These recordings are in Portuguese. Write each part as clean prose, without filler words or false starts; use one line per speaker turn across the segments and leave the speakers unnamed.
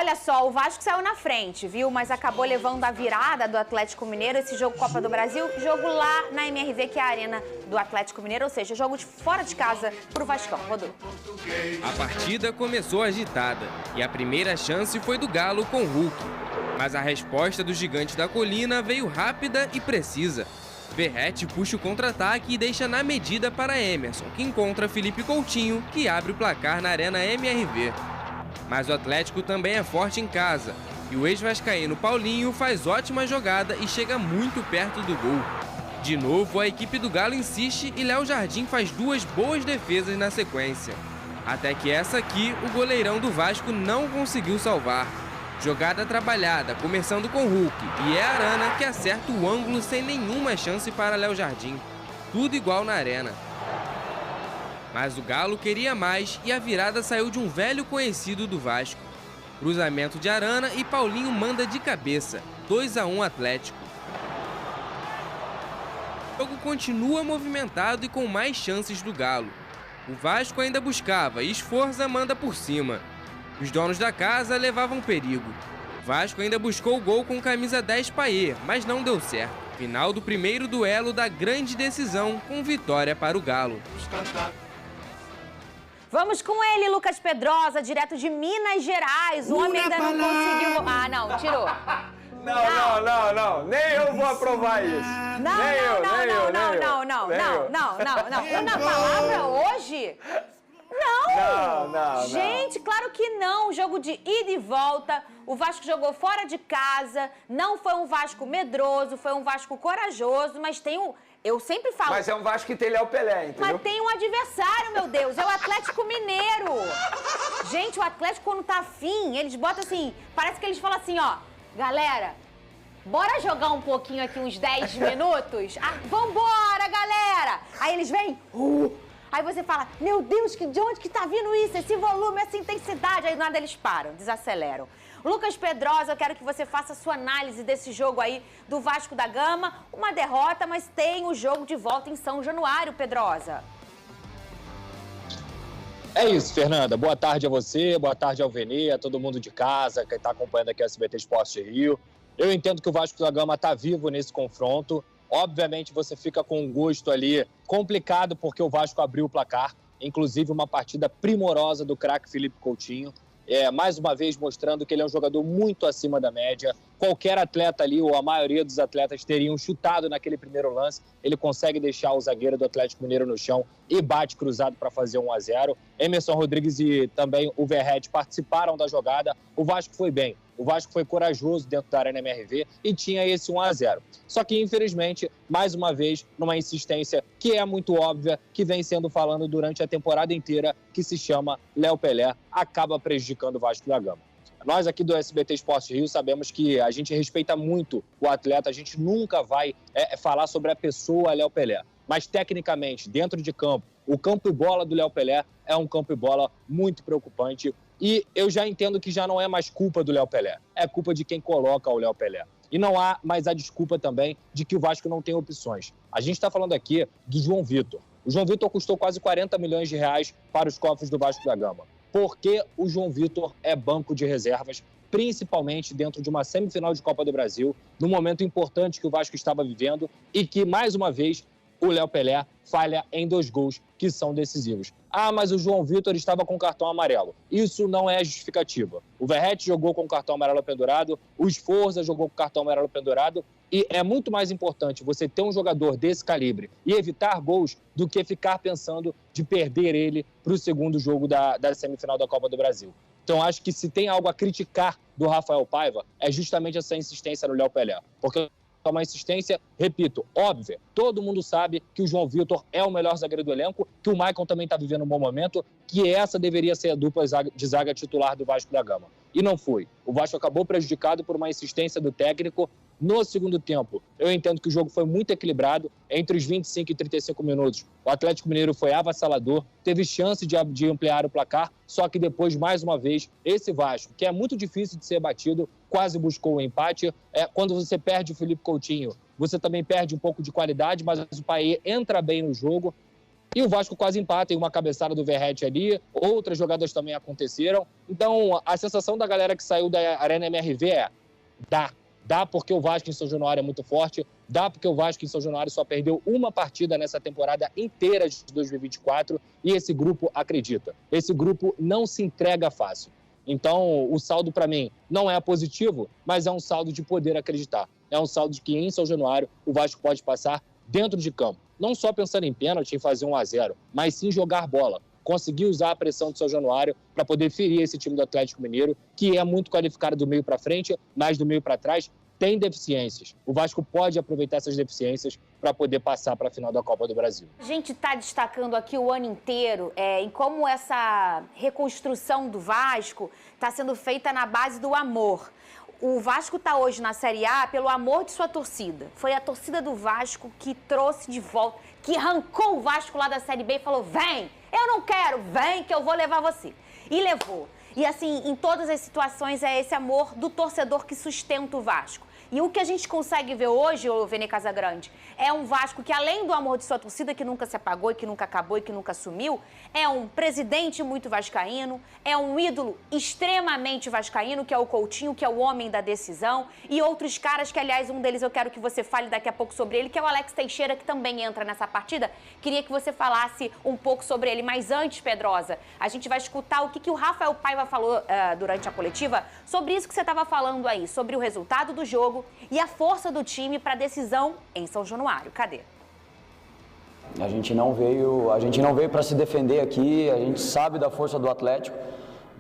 Olha só, o Vasco saiu na frente, viu? Mas acabou levando a virada do Atlético Mineiro, esse jogo Copa do Brasil, jogo lá na MRV, que é a arena do Atlético Mineiro, ou seja, jogo de fora de casa pro Vascão. Rodou.
A partida começou agitada e a primeira chance foi do Galo com Hulk. Mas a resposta do gigante da colina veio rápida e precisa. Verratti puxa o contra-ataque e deixa na medida para Emerson, que encontra Felipe Coutinho, que abre o placar na arena MRV. Mas o Atlético também é forte em casa, e o ex-vascaíno Paulinho faz ótima jogada e chega muito perto do gol. De novo, a equipe do Galo insiste e Léo Jardim faz duas boas defesas na sequência. Até que essa aqui, o goleirão do Vasco não conseguiu salvar. Jogada trabalhada, começando com Hulk, e é Arana que acerta o ângulo sem nenhuma chance para Léo Jardim. Tudo igual na arena. Mas o Galo queria mais e a virada saiu de um velho conhecido do Vasco. Cruzamento de Arana e Paulinho manda de cabeça. 2-1 Atlético. O jogo continua movimentado e com mais chances do Galo. O Vasco ainda buscava e Sforza manda por cima. Os donos da casa levavam perigo. O Vasco ainda buscou o gol com camisa 10 Payet, mas não deu certo. Final do primeiro duelo da grande decisão, com vitória para o Galo.
Vamos com ele, Lucas Pedrosa, direto de Minas Gerais. O homem ainda não conseguiu... Ah, não, tirou.
Não. Nem eu vou aprovar isso.
Não. Uma palavra hoje? Não. Gente, claro que não. Jogo de ida e volta. O Vasco jogou fora de casa. Não foi um Vasco medroso, foi um Vasco corajoso, mas tem um... Eu sempre falo...
Mas é um Vasco que tem Léo Pelé, entendeu?
Mas tem um adversário, meu Deus. É o Atlético Mineiro. Gente, o Atlético, quando tá afim, eles botam assim... Parece que eles falam assim, ó... Galera, bora jogar um pouquinho aqui, uns 10 minutos? Ah, vambora, galera! Aí eles vêm... Aí você fala, meu Deus, de onde que tá vindo isso? Esse volume, essa intensidade. Aí do nada eles param, desaceleram. Lucas Pedrosa, eu quero que você faça a sua análise desse jogo aí do Vasco da Gama. Uma derrota, mas tem o jogo de volta em São Januário, Pedrosa.
É isso, Fernanda. Boa tarde a você, boa tarde ao Venê, a todo mundo de casa que está acompanhando aqui o SBT Esporte Rio. Eu entendo que o Vasco da Gama está vivo nesse confronto. Obviamente você fica com um gosto ali complicado porque o Vasco abriu o placar. Inclusive uma partida primorosa do craque Felipe Coutinho. Mais uma vez mostrando que ele é um jogador muito acima da média. Qualquer atleta ali, ou a maioria dos atletas, teriam chutado naquele primeiro lance. Ele consegue deixar o zagueiro do Atlético Mineiro no chão e bate cruzado para fazer 1-0. Emerson Rodrigues e também o Verratti participaram da jogada. O Vasco foi bem. O Vasco foi corajoso dentro da Arena MRV e tinha esse 1-0. Só que, infelizmente, mais uma vez, numa insistência que é muito óbvia, que vem sendo falando durante a temporada inteira, que se chama Léo Pelé, acaba prejudicando o Vasco da Gama. Nós aqui do SBT Esporte Rio sabemos que a gente respeita muito o atleta, a gente nunca vai falar sobre a pessoa Léo Pelé. Mas, tecnicamente, dentro de campo, o campo e bola do Léo Pelé é um campo e bola muito preocupante. E eu já entendo que já não é mais culpa do Léo Pelé, é culpa de quem coloca o Léo Pelé. E não há mais a desculpa também de que o Vasco não tem opções. A gente está falando aqui do João Vitor. O João Vitor custou quase 40 milhões de reais para os cofres do Vasco da Gama. Porque o João Vitor é banco de reservas, principalmente dentro de uma semifinal de Copa do Brasil, num momento importante que o Vasco estava vivendo e que, mais uma vez, o Léo Pelé falha em 2 gols que são decisivos. Ah, mas o João Vitor estava com cartão amarelo. Isso não é justificativa. O Verratti jogou com cartão amarelo pendurado, o Sforza jogou com cartão amarelo pendurado, e é muito mais importante você ter um jogador desse calibre e evitar gols do que ficar pensando de perder ele para o segundo jogo da semifinal da Copa do Brasil. Então, acho que se tem algo a criticar do Rafael Paiva, é justamente essa insistência no Léo Pelé. Porque é uma insistência, repito, óbvia. Todo mundo sabe que o João Vitor é o melhor zagueiro do elenco, que o Maicon também está vivendo um bom momento, que essa deveria ser a dupla de zaga titular do Vasco da Gama. E não foi. O Vasco acabou prejudicado por uma insistência do técnico. No segundo tempo, eu entendo que o jogo foi muito equilibrado. Entre os 25 e 35 minutos, o Atlético Mineiro foi avassalador, teve chance de ampliar o placar, só que depois, mais uma vez, esse Vasco, que é muito difícil de ser batido, quase buscou o empate. Quando você perde o Felipe Coutinho, você também perde um pouco de qualidade, mas o Payet entra bem no jogo. E o Vasco quase empata, em uma cabeçada do Verratti ali, outras jogadas também aconteceram. Então, a sensação da galera que saiu da Arena MRV é: dá porque o Vasco em São Januário é muito forte, dá porque o Vasco em São Januário só perdeu uma partida nessa temporada inteira de 2024 e esse grupo acredita. Esse grupo não se entrega fácil. Então, o saldo para mim não é positivo, mas é um saldo de poder acreditar. É um saldo de que em São Januário o Vasco pode passar dentro de campo. Não só pensando em pênalti, em fazer 1-0, mas sim jogar bola. Conseguir usar a pressão do São Januário para poder ferir esse time do Atlético Mineiro, que é muito qualificado do meio para frente, mas do meio para trás tem deficiências. O Vasco pode aproveitar essas deficiências para poder passar para a final da Copa do Brasil.
A gente está destacando aqui o ano inteiro em como essa reconstrução do Vasco está sendo feita na base do amor. O Vasco está hoje na Série A pelo amor de sua torcida. Foi a torcida do Vasco que trouxe de volta, que arrancou o Vasco lá da Série B e falou: vem, eu não quero, vem que eu vou levar você. E levou. E assim, em todas as situações é esse amor do torcedor que sustenta o Vasco. E o que a gente consegue ver hoje, ô Vene Casagrande, é um Vasco que, além do amor de sua torcida, que nunca se apagou e que nunca acabou e que nunca sumiu, é um presidente muito vascaíno, é um ídolo extremamente vascaíno, que é o Coutinho, que é o homem da decisão, e outros caras que, aliás, um deles eu quero que você fale daqui a pouco sobre ele, que é o Alex Teixeira, que também entra nessa partida. Queria que você falasse um pouco sobre ele. Mas antes, Pedrosa, a gente vai escutar o que o Rafael Paiva falou durante a coletiva sobre isso que você estava falando aí, sobre o resultado do jogo e a força do time para a decisão em São Januário. Cadê?
A gente não veio para se defender aqui, a gente sabe da força do Atlético,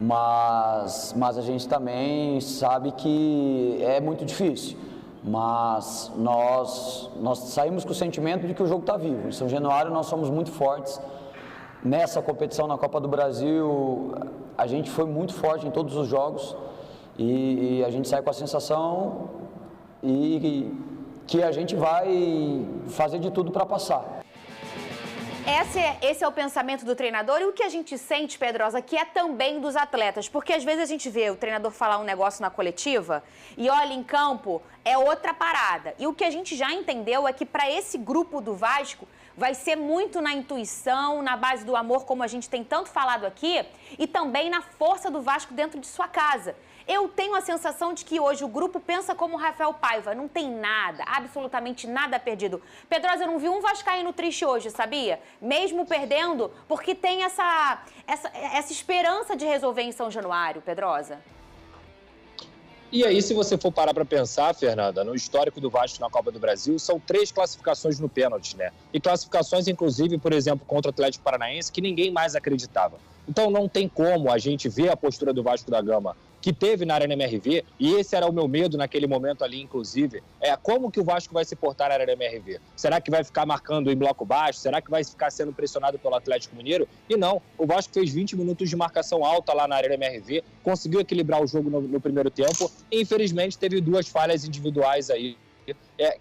mas a gente também sabe que é muito difícil. Mas nós saímos com o sentimento de que o jogo está vivo. Em São Januário nós somos muito fortes. Nessa competição na Copa do Brasil, a gente foi muito forte em todos os jogos e a gente sai com a sensação e que a gente vai fazer de tudo para passar.
Esse é o pensamento do treinador e o que a gente sente, Pedrosa, que é também dos atletas. Porque às vezes a gente vê o treinador falar um negócio na coletiva e olha em campo, é outra parada. E o que a gente já entendeu é que para esse grupo do Vasco vai ser muito na intuição, na base do amor, como a gente tem tanto falado aqui, e também na força do Vasco dentro de sua casa. Eu tenho a sensação de que hoje o grupo pensa como o Rafael Paiva, não tem nada, absolutamente nada perdido. Pedrosa, eu não vi um vascaíno triste hoje, sabia? Mesmo perdendo, porque tem essa esperança de resolver em São Januário, Pedrosa.
E aí, se você for parar para pensar, Fernanda, no histórico do Vasco na Copa do Brasil, são 3 classificações no pênalti, né? E classificações, inclusive, por exemplo, contra o Atlético Paranaense, que ninguém mais acreditava. Então, não tem como a gente ver a postura do Vasco da Gama que teve na Arena MRV, e esse era o meu medo naquele momento ali, inclusive, como que o Vasco vai se portar na Arena MRV? Será que vai ficar marcando em bloco baixo? Será que vai ficar sendo pressionado pelo Atlético Mineiro? E não, o Vasco fez 20 minutos de marcação alta lá na Arena MRV, conseguiu equilibrar o jogo no primeiro tempo e, infelizmente, teve 2 falhas individuais aí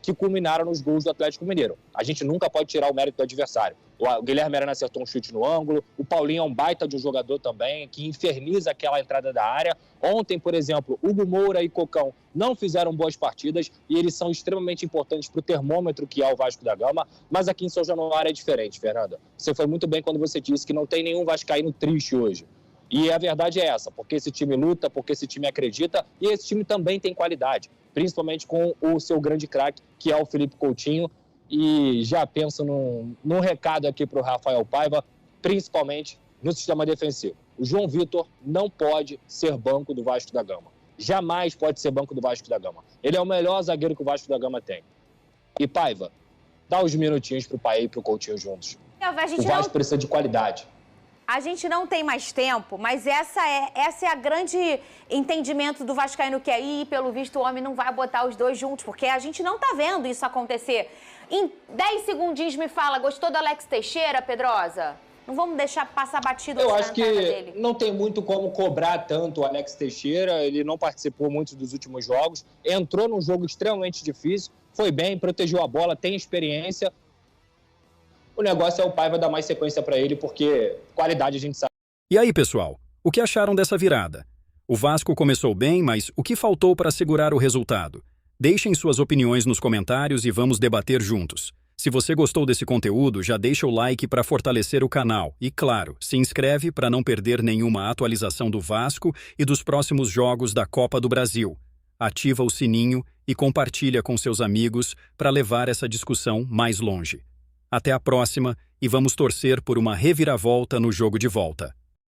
que culminaram nos gols do Atlético Mineiro. A gente nunca pode tirar o mérito do adversário. O Guilherme Arana acertou um chute no ângulo, o Paulinho é um baita de um jogador também, que inferniza aquela entrada da área. Ontem, por exemplo, Hugo Moura e Cocão não fizeram boas partidas e eles são extremamente importantes para o termômetro que é o Vasco da Gama, mas aqui em São Januário é diferente, Fernanda. Você foi muito bem quando você disse que não tem nenhum vascaíno triste hoje. E a verdade é essa, porque esse time luta, porque esse time acredita e esse time também tem qualidade, principalmente com o seu grande craque, que é o Felipe Coutinho. E já penso num recado aqui para o Rafael Paiva, principalmente no sistema defensivo. O João Vitor não pode ser banco do Vasco da Gama. Jamais pode ser banco do Vasco da Gama. Ele é o melhor zagueiro que o Vasco da Gama tem. E Paiva, dá uns minutinhos para o Paê e para o Coutinho juntos. O Vasco precisa de qualidade.
A gente não tem mais tempo, mas essa é a grande entendimento do vascaíno que aí, pelo visto, o homem não vai botar os dois juntos, porque a gente não tá vendo isso acontecer. Em 10 segundinhos me fala, gostou do Alex Teixeira, Pedrosa? Não vamos deixar passar batido.
Eu acho que não tem muito como cobrar tanto o Alex Teixeira, ele não participou muito dos últimos jogos, entrou num jogo extremamente difícil, foi bem, protegeu a bola, tem experiência. O negócio é o Paiva dar mais sequência para ele, porque qualidade a gente sabe.
E aí, pessoal, o que acharam dessa virada? O Vasco começou bem, mas o que faltou para segurar o resultado? Deixem suas opiniões nos comentários e vamos debater juntos. Se você gostou desse conteúdo, já deixa o like para fortalecer o canal e, claro, se inscreve para não perder nenhuma atualização do Vasco e dos próximos jogos da Copa do Brasil. Ativa o sininho e compartilha com seus amigos para levar essa discussão mais longe. Até a próxima e vamos torcer por uma reviravolta no jogo de volta.